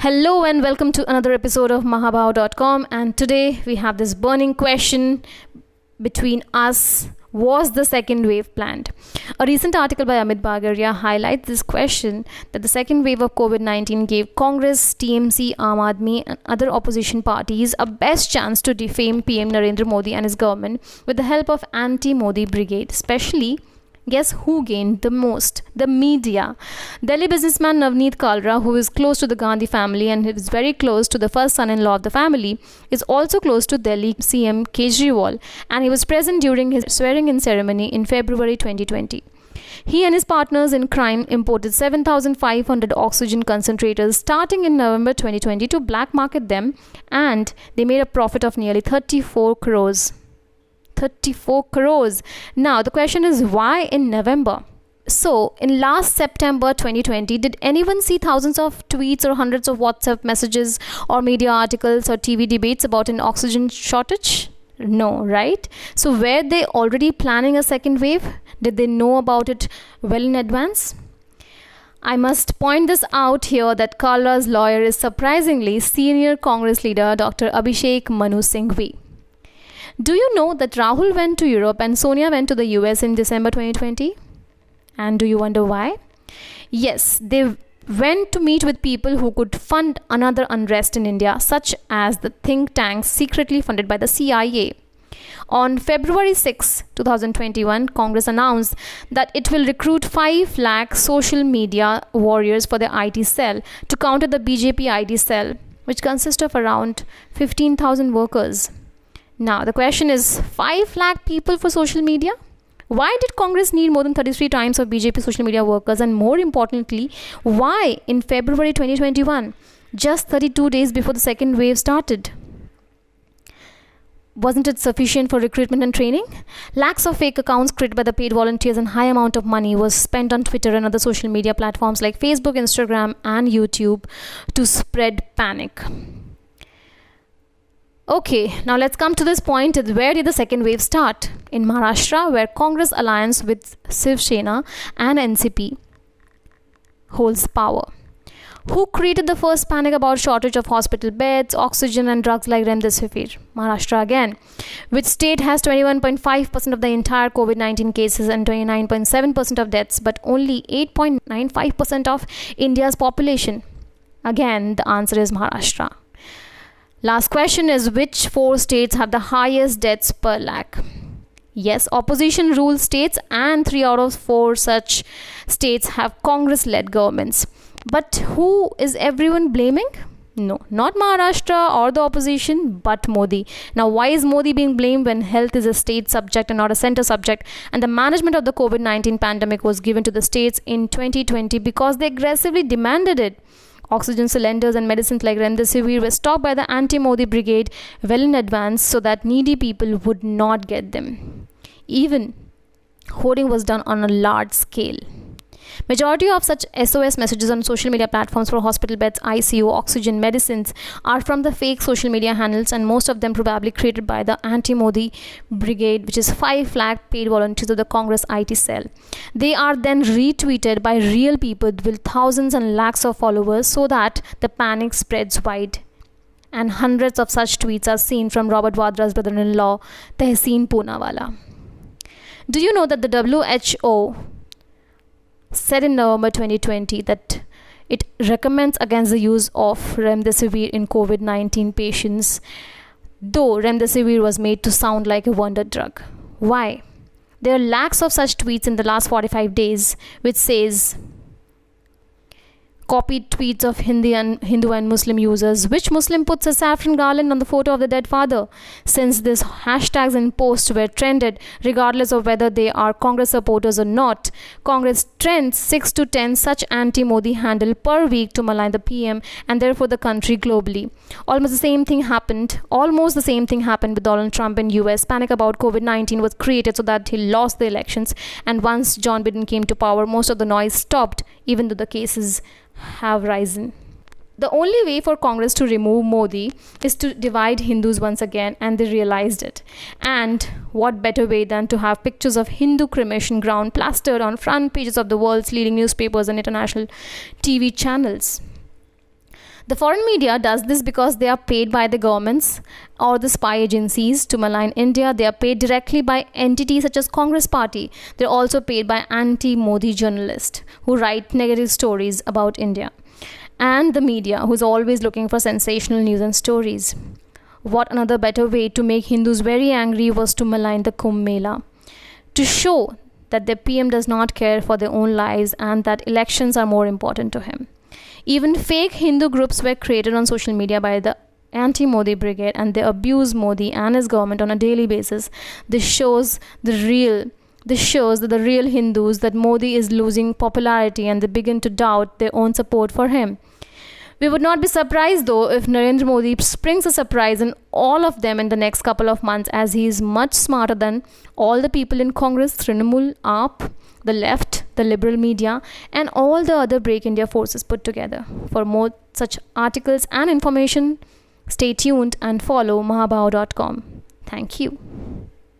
Hello and welcome to another episode of Mahabhav.com, and today we have this burning question between us. Was the second wave planned? A recent article by Amit Bagaria highlights this question, that the second wave of COVID-19 gave Congress, TMC, Aam Aadmi and other opposition parties a best chance to defame PM Narendra Modi and his government with the help of anti-Modi brigade. Especially, guess who gained the most? The media. Delhi businessman Navneet Kalra, who is close to the Gandhi family and is very close to the first son-in-law of the family, is also close to Delhi CM Kejriwal, and he was present during his swearing-in ceremony in February 2020. He and his partners in crime imported 7,500 oxygen concentrators starting in November 2020 to black market them, and they made a profit of nearly 34 crores. 34 crores. Now, the question is, why in November? So, in last September 2020, did anyone see thousands of tweets or hundreds of WhatsApp messages or media articles or TV debates about an oxygen shortage? No, right? So, were they already planning a second wave? Did they know about it well in advance? I must point this out here that Kalra's lawyer is surprisingly senior Congress leader Dr. Abhishek Manu Singhvi. Do you know that Rahul went to Europe and Sonia went to the US in December 2020? And do you wonder why? Yes, they went to meet with people who could fund another unrest in India, such as the think tanks secretly funded by the CIA. On February 6, 2021, Congress announced that it will recruit 5 lakh social media warriors for the IT cell to counter the BJP IT cell, which consists of around 15,000 workers. Now, the question is, 5 lakh people for social media? Why did Congress need more than 33 times of BJP social media workers? And more importantly, why in February 2021, just 32 days before the second wave started? Wasn't it sufficient for recruitment and training? Lakhs of fake accounts created by the paid volunteers and high amount of money was spent on Twitter and other social media platforms like Facebook, Instagram and YouTube to spread panic. Okay, now let's come to this point. Where did the second wave start? In Maharashtra, where Congress alliance with Shiv Sena and NCP holds power. Who created the first panic about shortage of hospital beds, oxygen and drugs like Remdesivir? Maharashtra again. Which state has 21.5% of the entire COVID-19 cases and 29.7% of deaths, but only 8.95% of India's population? Again, the answer is Maharashtra. Last question is, which 4 states have the highest deaths per lakh? Yes, opposition ruled states, and 3 out of 4 such states have Congress-led governments. But who is everyone blaming? No, not Maharashtra or the opposition, but Modi. Now, why is Modi being blamed when health is a state subject and not a center subject? And the management of the COVID-19 pandemic was given to the states in 2020 because they aggressively demanded it. Oxygen cylinders and medicines like Remdesivir were stocked by the anti-Modi brigade well in advance so that needy people would not get them. Even hoarding was done on a large scale. Majority of such SOS messages on social media platforms for hospital beds, ICU, oxygen, medicines are from the fake social media handles, and most of them probably created by the anti-Modi brigade, which is 5 lakh paid volunteers of the Congress IT cell. They are then retweeted by real people with thousands and lakhs of followers so that the panic spreads wide. And hundreds of such tweets are seen from Robert Vadra's brother-in-law, Tehseen Poonawalla. Do you know that the WHO said in November 2020 that it recommends against the use of Remdesivir in COVID-19 patients, though Remdesivir was made to sound like a wonder drug? Why? There are lakhs of such tweets in the last 45 days which says, copied tweets of Hindu and Muslim users. Which Muslim puts a saffron garland on the photo of the dead father? Since these hashtags and posts were trended, regardless of whether they are Congress supporters or not, Congress trends 6 to 10 such anti-Modi handle per week to malign the PM and therefore the country globally. Almost the same thing happened with Donald Trump in US. Panic about COVID-19 was created so that he lost the elections, and once John Biden came to power, most of the noise stopped, even though the cases have risen. The only way for Congress to remove Modi is to divide Hindus once again, and they realized it. And what better way than to have pictures of Hindu cremation ground plastered on front pages of the world's leading newspapers and international TV channels? The foreign media does this because they are paid by the governments or the spy agencies to malign India. They are paid directly by entities such as Congress Party. They're also paid by anti-Modi journalists who write negative stories about India. And the media, who's always looking for sensational news and stories. What another better way to make Hindus very angry was to malign the Kumbh Mela, to show that the PM does not care for their own lives and that elections are more important to him. Even fake Hindu groups were created on social media by the anti-Modi brigade, and they abuse Modi and his government on a daily basis. This shows that the real Hindus, that Modi is losing popularity, and they begin to doubt their own support for him. We would not be surprised though if Narendra Modi springs a surprise in all of them in the next couple of months, as he is much smarter than all the people in Congress, Trinamool, AAP, the left, the liberal media, and all the other Break India forces put together. For more such articles and information, stay tuned and follow mahabao.com. Thank you.